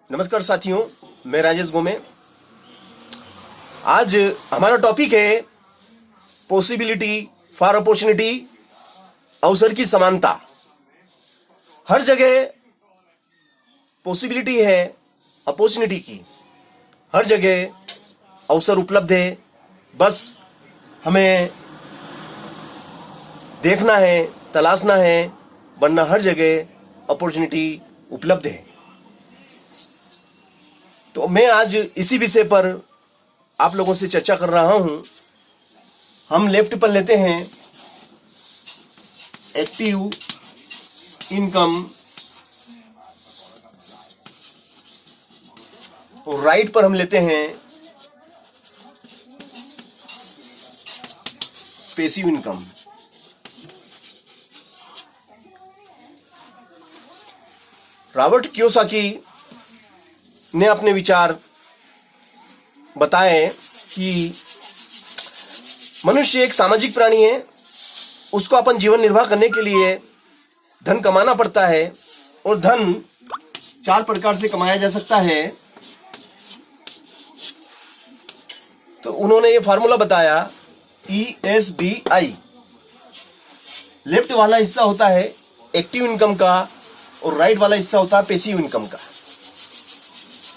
नमस्कार साथियों, मैं राजेश गोमे। आज हमारा टॉपिक है पॉसिबिलिटी फॉर अपॉर्चुनिटी, अवसर की समानता। हर जगह पॉसिबिलिटी है अपॉर्चुनिटी की, हर जगह अवसर उपलब्ध है। बस हमें देखना है, तलाशना है, वरना हर जगह अपॉर्चुनिटी उपलब्ध है। तो मैं आज इसी विषय पर आप लोगों से चर्चा कर रहा हूं। हम लेफ्ट पर लेते हैं एक्टिव इनकम और राइट पर हम लेते हैं पैसिव इनकम। रॉबर्ट कियोसाकी ने अपने विचार बताए कि मनुष्य एक सामाजिक प्राणी है। उसको अपन जीवन निर्वाह करने के लिए धन कमाना पड़ता है और धन 4 प्रकार से कमाया जा सकता है। तो उन्होंने ये फार्मूला बताया, ESBI। लेफ्ट वाला हिस्सा होता है एक्टिव इनकम का और राइट वाला हिस्सा होता है पैसिव इनकम का।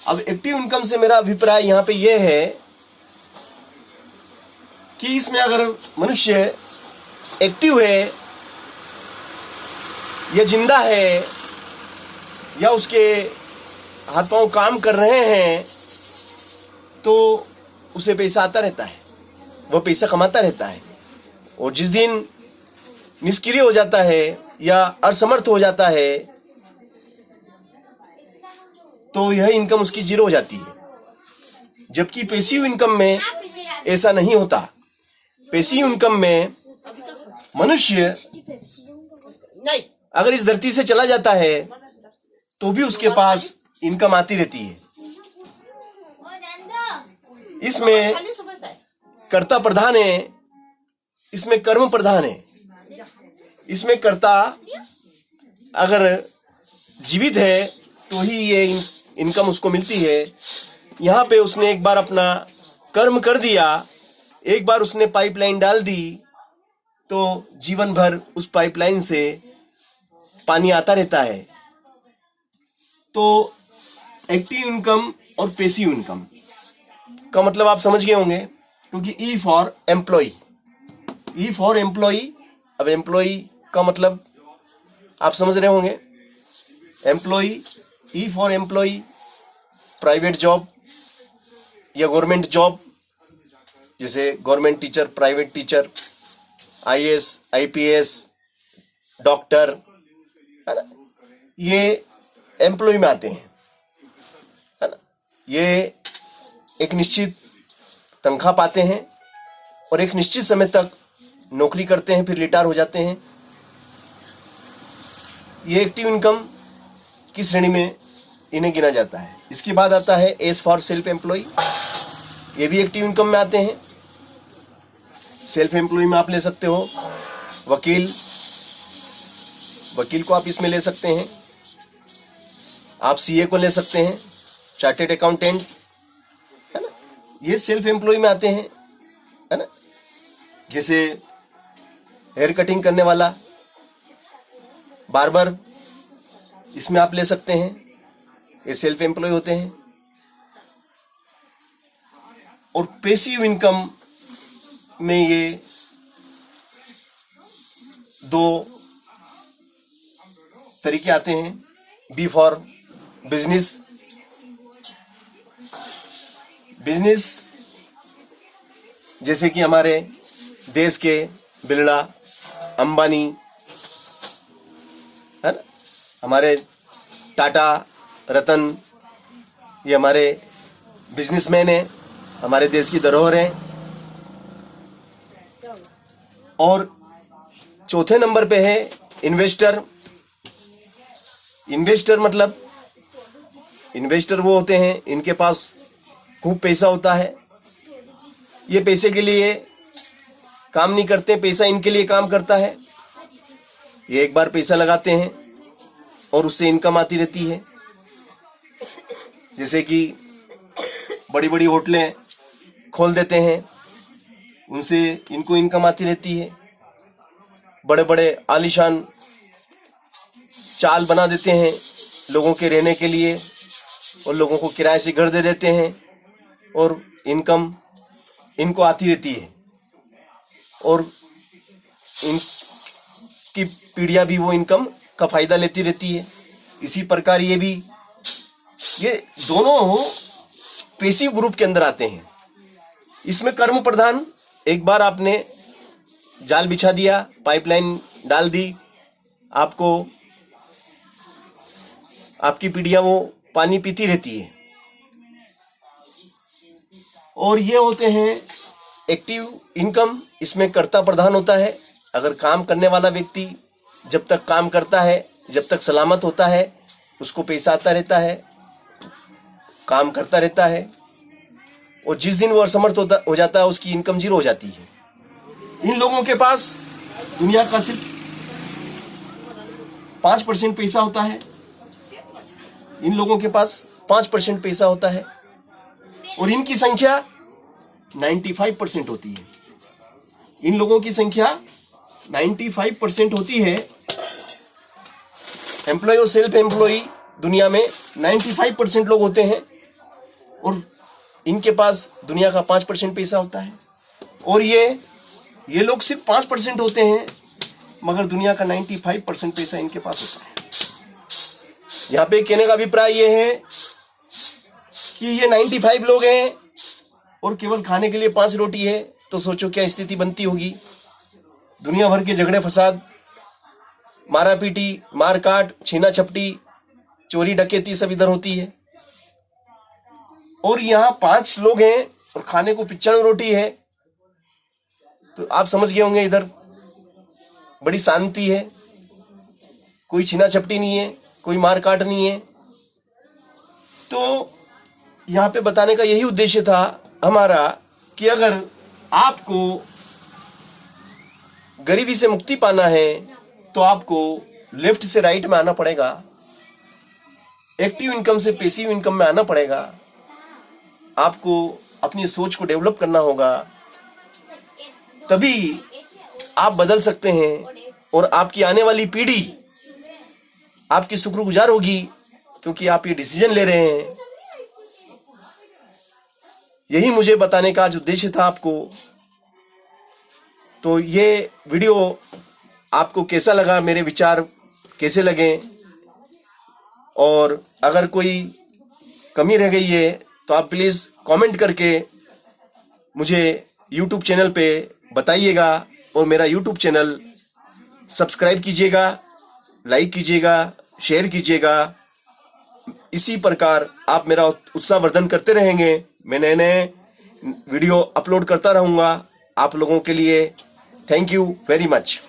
अब एक्टिव इनकम से मेरा अभिप्राय यहां पे यह है कि इसमें अगर मनुष्य एक्टिव है या जिंदा है या उसके हाथ पांव काम कर रहे हैं तो उसे पैसा आता रहता है, वह पैसा कमाता रहता है। और जिस दिन निष्क्रिय हो जाता है या असमर्थ हो जाता है तो यह इनकम उसकी जीरो हो जाती है। जबकि पैसिव इनकम में ऐसा नहीं होता। पैसिव इनकम में मनुष्य अगर इस धरती से चला जाता है तो भी उसके पास इनकम आती रहती है। इसमें कर्ता प्रधान है, इसमें कर्म प्रधान है। इसमें कर्ता अगर जीवित है तो ही ये इनकम उसको मिलती है। यहाँ पे उसने एक बार अपना कर्म कर दिया, एक बार उसने पाइपलाइन डाल दी तो जीवन भर उस पाइपलाइन से पानी आता रहता है। तो एक्टिव इनकम और पैसिव इनकम का मतलब आप समझ गए होंगे, क्योंकि E for employ, E for employ. अब एम्प्लॉय का मतलब आप समझ रहे होंगे, employ, E for employ, private job या गवर्नमेंट जॉब, जैसे government teacher, private teacher, IAS, IPS, doctor, है ना, ये एम्प्लॉय में आते हैं, है ना। ये एक निश्चित तनख्वाह पाते हैं और एक निश्चित समय तक नौकरी करते हैं, फिर रिटायर हो जाते हैं। ये एक्टिव इनकम की श्रेणी में इन्हें गिना जाता है। इसके बाद आता है एज फॉर सेल्फ एम्प्लॉय। ये भी एक्टिव इनकम में आते हैं। सेल्फ एम्प्लॉय में आप ले सकते हो वकील, वकील को आप इसमें ले सकते हैं। आप CA को ले सकते हैं, चार्टेड अकाउंटेंट, है ना। ये सेल्फ एम्प्लॉय में आते हैं, है ना। जैसे हेयर कटिंग करने वाला, बार्बर, इसमें आप ले सकते हैं। ये सेल्फ एम्प्लॉय होते हैं। और पैसिव इनकम में ये 2 तरीके आते हैं। B for business. बिजनेस जैसे कि हमारे देश के बिरला, अंबानी, है ना, हमारे टाटा, रतन, ये हमारे बिजनेसमैन हैं, हमारे देश की धरोहर हैं। और चौथे नंबर पे है इन्वेस्टर। इन्वेस्टर मतलब इन्वेस्टर वो होते हैं इनके पास खूब पैसा होता है। ये पैसे के लिए काम नहीं करते, पैसा इनके लिए काम करता है। ये एक बार पैसा लगाते हैं और उससे इनकम आती रहती है। जैसे कि बड़ी बड़ी होटलें खोल देते हैं, उनसे इनको इनकम आती रहती है। बड़े बड़े आलीशान चाल बना देते हैं लोगों के रहने के लिए और लोगों को किराए से घर दे देते हैं और इनकम इनको आती रहती है और इनकी पीढ़ियां भी वो इनकम का फायदा लेती रहती है। इसी प्रकार ये दोनों पेशिव ग्रुप के अंदर आते हैं। इसमें कर्म प्रधान, एक बार आपने जाल बिछा दिया, पाइपलाइन डाल दी, आपको आपकी पीढ़ियां वो पानी पीती रहती है। और ये होते हैं एक्टिव इनकम, इसमें कर्ता प्रधान होता है। अगर काम करने वाला व्यक्ति जब तक काम करता है, जब तक सलामत होता है, उसको पैसा आता रहता है, काम करता रहता है। और जिस दिन वो असमर्थ हो जाता है, उसकी इनकम जीरो हो जाती है। इन लोगों के पास दुनिया का सिर्फ 5% पैसा होता है। इन लोगों के पास 5% पैसा होता है और इनकी संख्या 95% होती है। इन लोगों की संख्या 95% होती है। एम्प्लॉय और सेल्फ एम्प्लॉय दुनिया में 95% लोग होते हैं और इनके पास दुनिया का 5% पैसा होता है। और ये लोग सिर्फ 5% होते हैं, मगर दुनिया का 95% पैसा इनके पास होता है। यहाँ पे कहने का अभिप्राय ये है कि ये 95 लोग हैं और केवल खाने के लिए 5 रोटी है, तो सोचो क्या स्थिति बनती होगी। दुनिया भर के झगड़े फसाद, मारा पीटी, मार काट, छीना छपटी, चोरी डकैती सब इधर होती है। और यहाँ 5 लोग हैं और खाने को 95 रोटी है, तो आप समझ गए होंगे इधर बड़ी शांति है, कोई छीना छपटी नहीं है, कोई मार काट नहीं है। तो यहाँ पे बताने का यही उद्देश्य था हमारा कि अगर आपको गरीबी से मुक्ति पाना है तो आपको लेफ्ट से राइट में आना पड़ेगा, एक्टिव इनकम से पैसिव इनकम में आना पड़ेगा। आपको अपनी सोच को डेवलप करना होगा, तभी आप बदल सकते हैं और आपकी आने वाली पीढ़ी आपकी शुक्रगुजार होगी, क्योंकि आप ये डिसीजन ले रहे हैं। यही मुझे बताने का आज उद्देश्य था आपको। तो ये वीडियो आपको कैसा लगा, मेरे विचार कैसे लगे, और अगर कोई कमी रह गई है तो आप प्लीज़ कमेंट करके मुझे YouTube चैनल पे बताइएगा और मेरा YouTube चैनल सब्सक्राइब कीजिएगा, लाइक कीजिएगा, शेयर कीजिएगा। इसी प्रकार आप मेरा उत्साहवर्धन करते रहेंगे। मैं नए नए वीडियो अपलोड करता रहूँगा आप लोगों के लिए। Thank you very much.